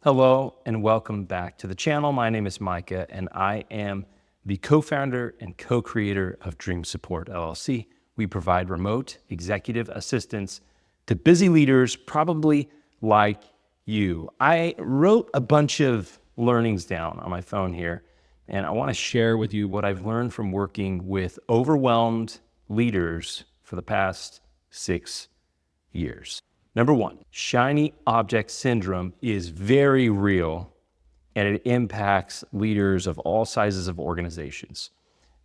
Hello and welcome back to the channel. My name is Micah and I am the co-founder and co-creator of Dream Support LLC. We provide remote executive assistance to busy leaders, probably like you. I wrote a bunch of learnings down on my phone here, and I want to share with you what I've learned from working with overwhelmed leaders for the past 6 years. Number one, shiny object syndrome is very real and it impacts leaders of all sizes of organizations.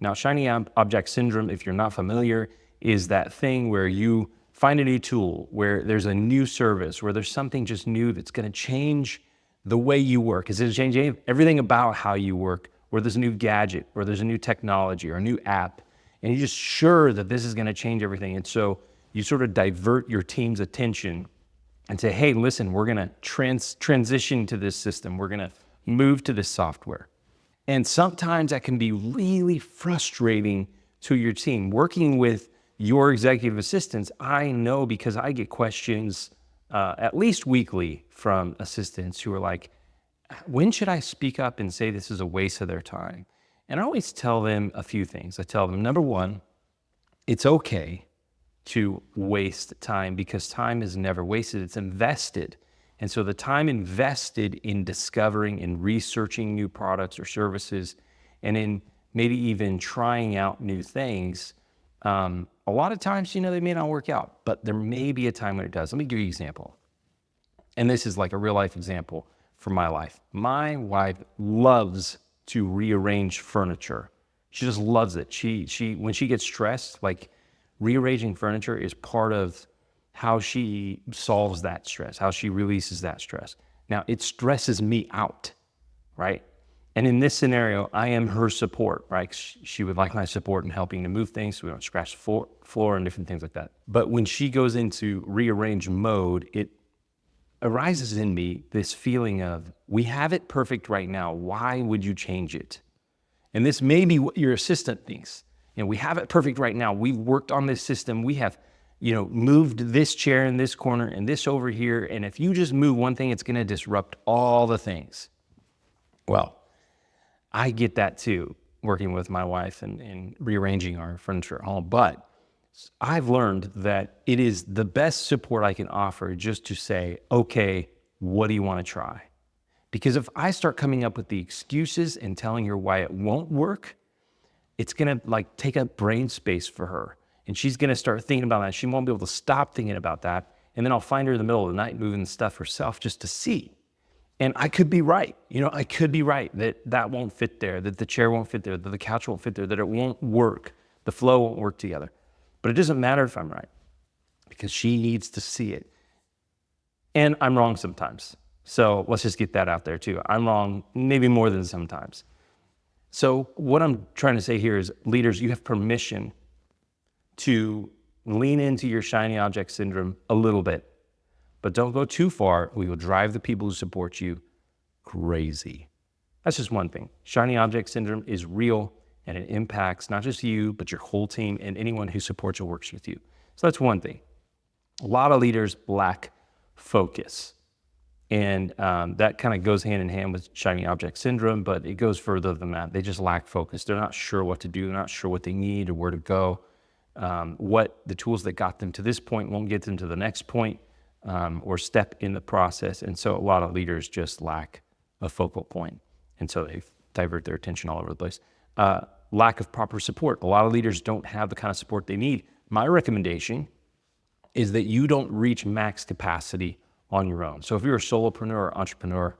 Now, shiny object syndrome, if you're not familiar, is that thing where you find a new tool, where there's a new service, where there's something just new that's going to change the way you work. It's going to change everything about how you work, where there's a new gadget, or there's a new technology or a new app, and you're just sure that this is going to change everything. And so you sort of divert your team's attention and say, hey, listen, we're going to transition to this system. We're going to move to this software. And sometimes that can be really frustrating to your team. Working with your executive assistants, I know because I get questions at least weekly from assistants who are like, when should I speak up and say this is a waste of their time? And I always tell them a few things. I tell them, number one, it's okay to waste time because time is never wasted, it's invested. And so the time invested in discovering and researching new products or services and in maybe even trying out new things, a lot of times, they may not work out, but there may be a time when it does. Let me give you an example. And this is like a real life example from my life. My wife loves to rearrange furniture. She just loves it. She when she gets stressed, like, rearranging furniture is part of how she solves that stress, how she releases that stress. Now, it stresses me out, right? And in this scenario, I am her support, right? She would like my support in helping to move things so we don't scratch the floor and different things like that. But when she goes into rearrange mode, it arises in me this feeling of, we have it perfect right now. Why would you change it? And this may be what your assistant thinks. We have it perfect right now. We've worked on this system. We have, moved this chair in this corner and this over here. And if you just move one thing, it's going to disrupt all the things. Well, I get that too, working with my wife and rearranging our furniture at home. But I've learned that it is the best support I can offer just to say, okay, what do you want to try? Because if I start coming up with the excuses and telling her why it won't work, it's going to take up brain space for her. And she's going to start thinking about that. She won't be able to stop thinking about that. And then I'll find her in the middle of the night moving the stuff herself just to see. And I could be right. I could be right that won't fit there, that the chair won't fit there, that the couch won't fit there, that it won't work. The flow won't work together. But it doesn't matter if I'm right because she needs to see it. And I'm wrong sometimes. So let's just get that out there too. I'm wrong maybe more than sometimes. So what I'm trying to say here is, leaders, you have permission to lean into your shiny object syndrome a little bit, but don't go too far. We will drive the people who support you crazy. That's just one thing. Shiny object syndrome is real and it impacts not just you, but your whole team and anyone who supports or works with you. So that's one thing. A lot of leaders lack focus. And that kind of goes hand in hand with shiny object syndrome, but it goes further than that. They just lack focus. They're not sure what to do. They're not sure what they need or where to go. What the tools that got them to this point won't get them to the next point or step in the process. And so a lot of leaders just lack a focal point. And so they divert their attention all over the place. Lack of proper support. A lot of leaders don't have the kind of support they need. My recommendation is that you don't reach max capacity on your own. So if you're a solopreneur or entrepreneur,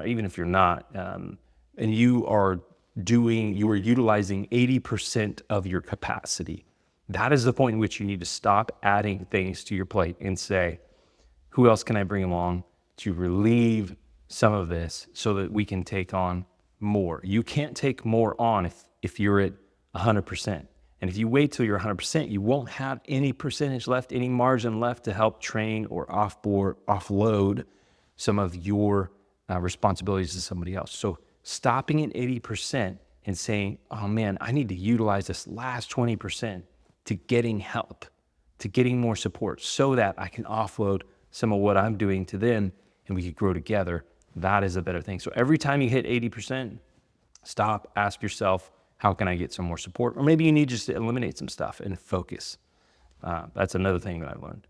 even if you're not, and you are utilizing 80% of your capacity, that is the point in which you need to stop adding things to your plate and say, who else can I bring along to relieve some of this so that we can take on more? You can't take more on if you're at 100%. And if you wait till you're 100%, you won't have any percentage left, any margin left to help train or offload some of your responsibilities to somebody else. So stopping at 80% and saying, oh man, I need to utilize this last 20% to getting help, to getting more support so that I can offload some of what I'm doing to them and we could grow together. that is a better thing. So every time you hit 80%, stop, ask yourself, how can I get some more support? Or maybe you need just to eliminate some stuff and focus. That's another thing that I learned.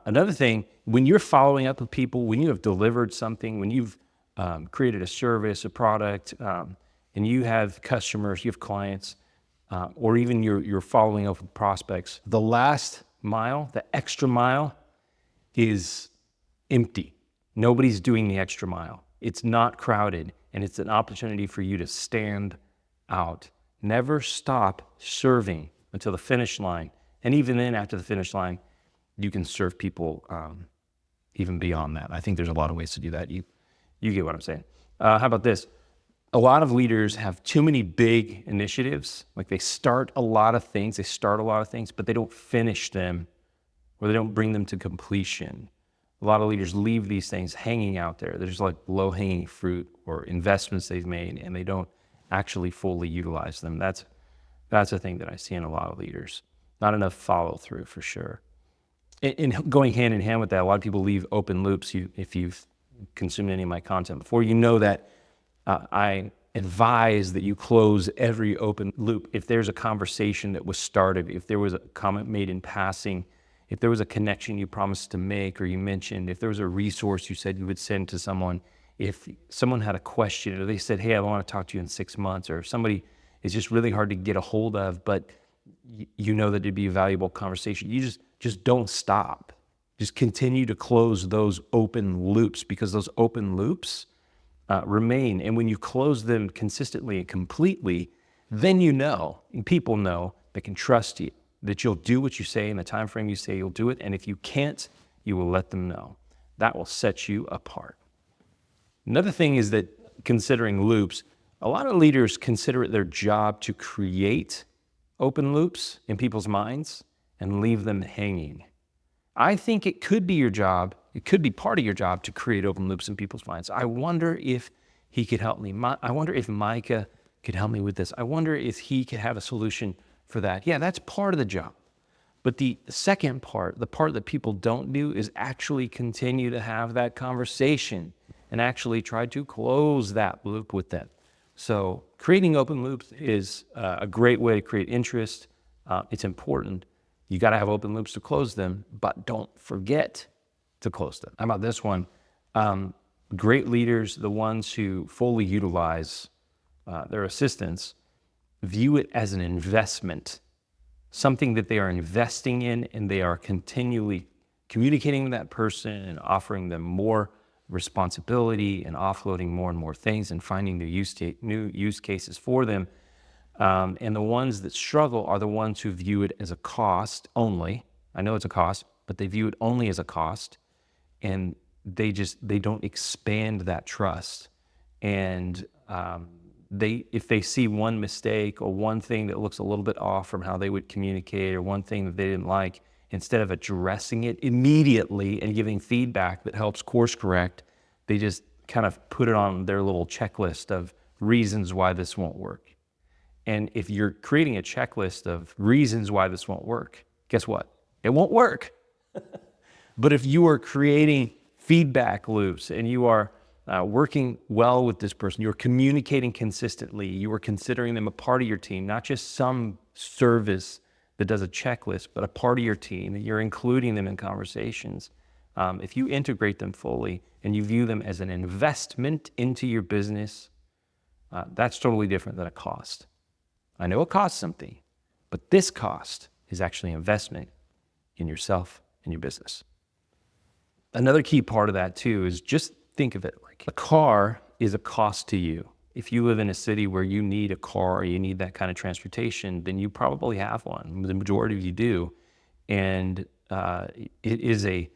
Another thing, when you're following up with people, when you have delivered something, when you've created a service, a product, and you have customers, you have clients, or even you're following up with prospects, the last mile, the extra mile is empty. Nobody's doing the extra mile. It's not crowded, and it's an opportunity for you to stand out. Never stop serving until the finish line. And even then, after the finish line, you can serve people even beyond that. I think there's a lot of ways to do that. You get what I'm saying. How about this? A lot of leaders have too many big initiatives. Like they start a lot of things, but they don't finish them, or they don't bring them to completion. A lot of leaders leave these things hanging out there. There's like low-hanging fruit or investments they've made, and they don't actually fully utilize them. That's a thing that I see in a lot of leaders. Not enough follow-through for sure. And going hand in hand with that, a lot of people leave open loops. If you've consumed any of my content before, you know that I advise that you close every open loop. If there's a conversation that was started, if there was a comment made in passing, if there was a connection you promised to make or you mentioned, if there was a resource you said you would send to someone, if someone had a question or they said, hey, I want to talk to you in 6 months, or if somebody is just really hard to get a hold of, but you know that it'd be a valuable conversation, you just don't stop. Just continue to close those open loops, because those open loops remain. And when you close them consistently and completely, then you know, and people know, they can trust you, that you'll do what you say in the time frame you say you'll do it. And if you can't, you will let them know. That will set you apart. Another thing is that considering loops, a lot of leaders consider it their job to create open loops in people's minds and leave them hanging. I think it could be your job, it could be part of your job to create open loops in people's minds. I wonder if he could help me. I wonder if Micah could help me with this. I wonder if he could have a solution for that. Yeah, that's part of the job. But the second part, the part that people don't do, is actually continue to have that conversation and actually try to close that loop with them. So creating open loops is a great way to create interest. It's important. You got to have open loops to close them, but don't forget to close them. How about this one? Great leaders, the ones who fully utilize their assistants, view it as an investment, something that they are investing in, and they are continually communicating with that person and offering them more responsibility and offloading more and more things and finding new use cases for them. And the ones that struggle are the ones who view it as a cost only. I know it's a cost, but they view it only as a cost, and they don't expand that trust. And if they see one mistake or one thing that looks a little bit off from how they would communicate, or one thing that they didn't like, instead of addressing it immediately and giving feedback that helps course correct, they just kind of put it on their little checklist of reasons why this won't work. And if you're creating a checklist of reasons why this won't work, guess what? It won't work. But if you are creating feedback loops and you are working well with this person, you're communicating consistently, you are considering them a part of your team, not just some service that does a checklist, but a part of your team, and you're including them in conversations. If you integrate them fully and you view them as an investment into your business, that's totally different than a cost. I know it costs something, but this cost is actually investment in yourself and your business. Another key part of that too is just think of it like a car is a cost to you. If you live in a city where you need a car or you need that kind of transportation, then you probably have one. The majority of you do. And it is a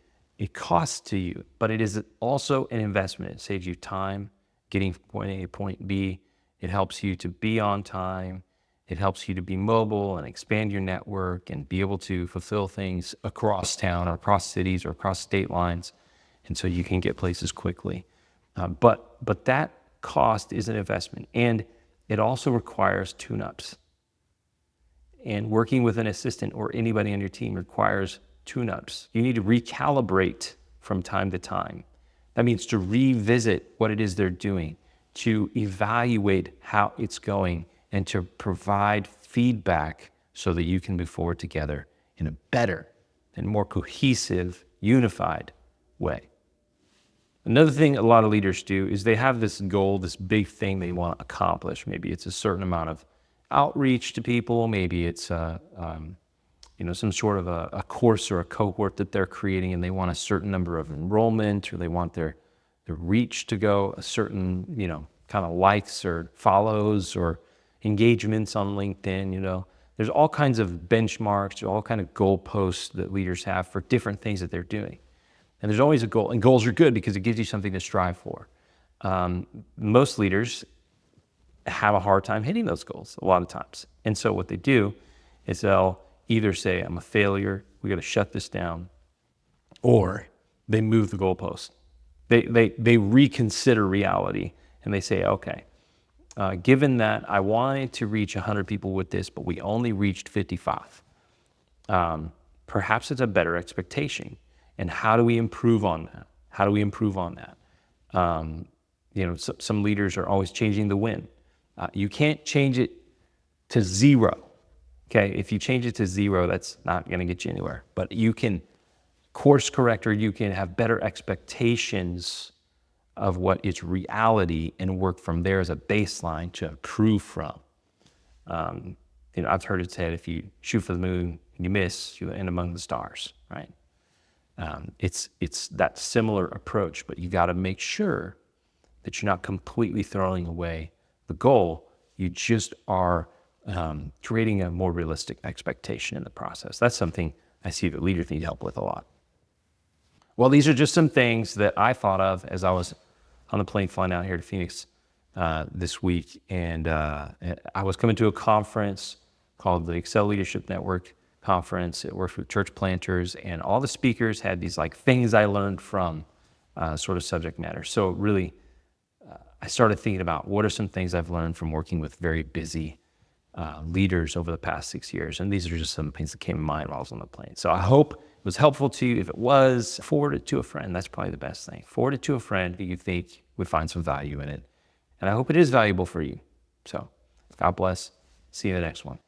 cost to you, but it is also an investment. It saves you time getting from point A to point B. It helps you to be on time. It helps you to be mobile and expand your network and be able to fulfill things across town or across cities or across state lines. And so you can get places quickly. But that cost is an investment, and it also requires tune-ups. And working with an assistant or anybody on your team requires tune-ups. You need to recalibrate from time to time. That means to revisit what it is they're doing, to evaluate how it's going, and to provide feedback so that you can move forward together in a better and more cohesive, unified way. Another thing a lot of leaders do is they have this goal, this big thing they want to accomplish. Maybe it's a certain amount of outreach to people. Maybe it's some sort of a course or a cohort that they're creating, and they want a certain number of enrollment, or they want their reach to go a certain, kind of likes or follows or engagements on LinkedIn. There's all kinds of benchmarks, or all kind of goalposts that leaders have for different things that they're doing. And there's always a goal, and goals are good because it gives you something to strive for. Most leaders have a hard time hitting those goals a lot of times. And so what they do is they'll either say, I'm a failure, we got to shut this down, or they move the goalpost. They reconsider reality, and they say, okay, given that I wanted to reach 100 people with this, but we only reached 55, perhaps it's a better expectation. And how do we improve on that? Some leaders are always changing the win. You can't change it to zero. Okay, if you change it to zero, that's not going to get you anywhere. But you can course correct, or you can have better expectations of what is reality and work from there as a baseline to improve from. I've heard it said, if you shoot for the moon and you miss, you'll end among the stars, right? It's that similar approach, but you got to make sure that you're not completely throwing away the goal. You just are creating a more realistic expectation in the process. That's something I see that leaders need help with a lot. Well, these are just some things that I thought of as I was on the plane flying out here to Phoenix this week. And I was coming to a conference called the Excel Leadership Network conference. It works with church planters, and all the speakers had these things I learned from sort of subject matter. So really, I started thinking about what are some things I've learned from working with very busy leaders over the past 6 years. And these are just some things that came to mind while I was on the plane. So I hope it was helpful to you. If it was, forward it to a friend. That's probably the best thing. Forward it to a friend who you think would find some value in it. And I hope it is valuable for you. So God bless. See you in the next one.